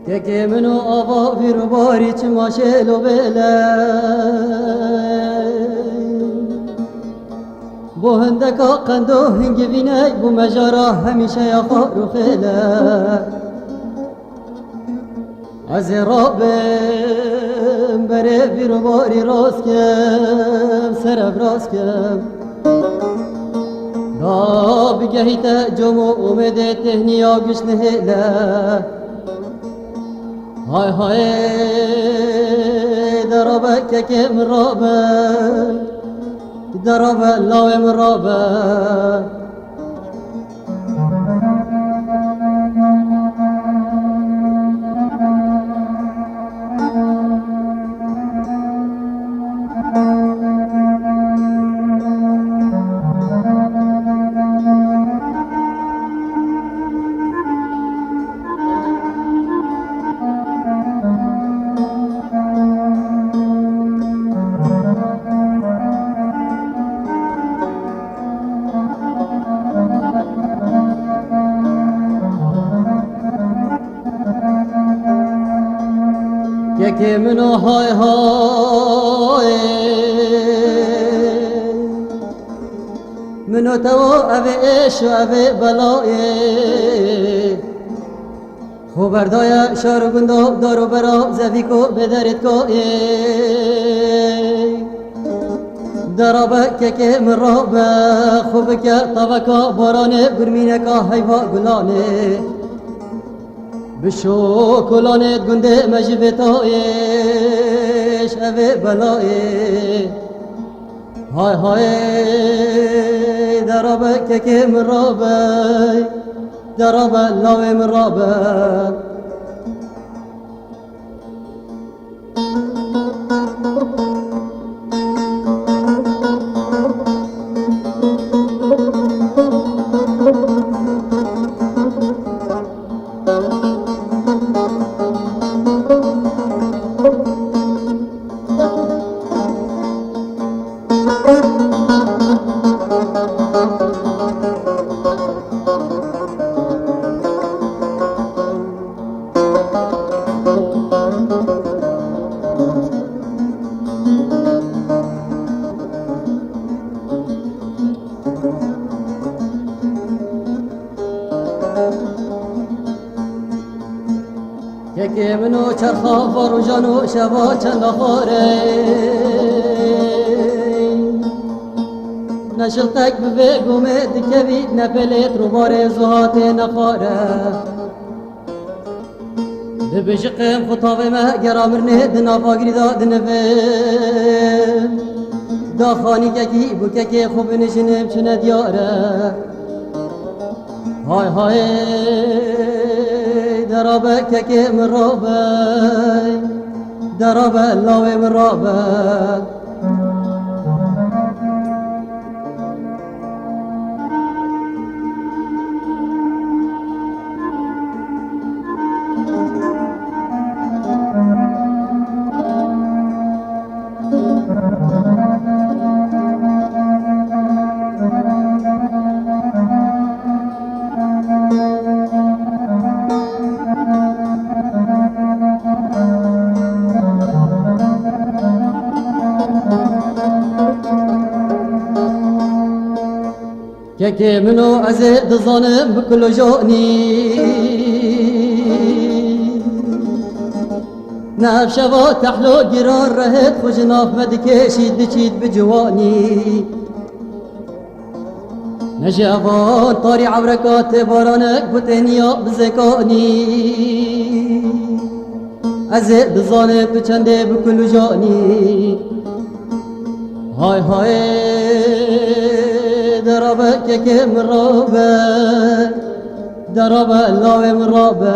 که منو آوا ویرو باری چه ماشلو بله بو هندکا قندو هنگ بینه بو مجارا همیشه یا خارو خیله از رابم بره ویرو باری راست کم سرب راست کم دا بگهیت جمو اومده تهنیا گشنه هیله های های درابه که مرابه درابه لاوه مرابه که منو های های منو تو اوه اش و اوه بلای خوبردای شار گندو دارو برا زفی کو بدرد کو درابه که مرابه خوب که طبقا بارانه گرمینه که حیفا گلانه بشو کلانت گنده مجبتایش اوه بلای های های درابه که مرابه درابه لاوه مرابه که منو چرخا فارو جانو شبا چند خاره نشلتک ببگومه دکوید نپلیت رو باره زهات نخاره ببشقم خطاوه مه گرامرنه دنافاگری داد نفه دا خانی که بو که خوب نشنم چنه دیاره های های درابه که مرابه درابه لاوه مرابه که منو از دزانم بکلو جانی نفشوا تحلو گرار رهت خوش ناف مدکشید بچید بجوانی نجوان طاری عبرکات بارانک بتنیا بزکانی از دزانم بچنده بکلو جانی های های درابه که مرابه درابه لاوه مرابه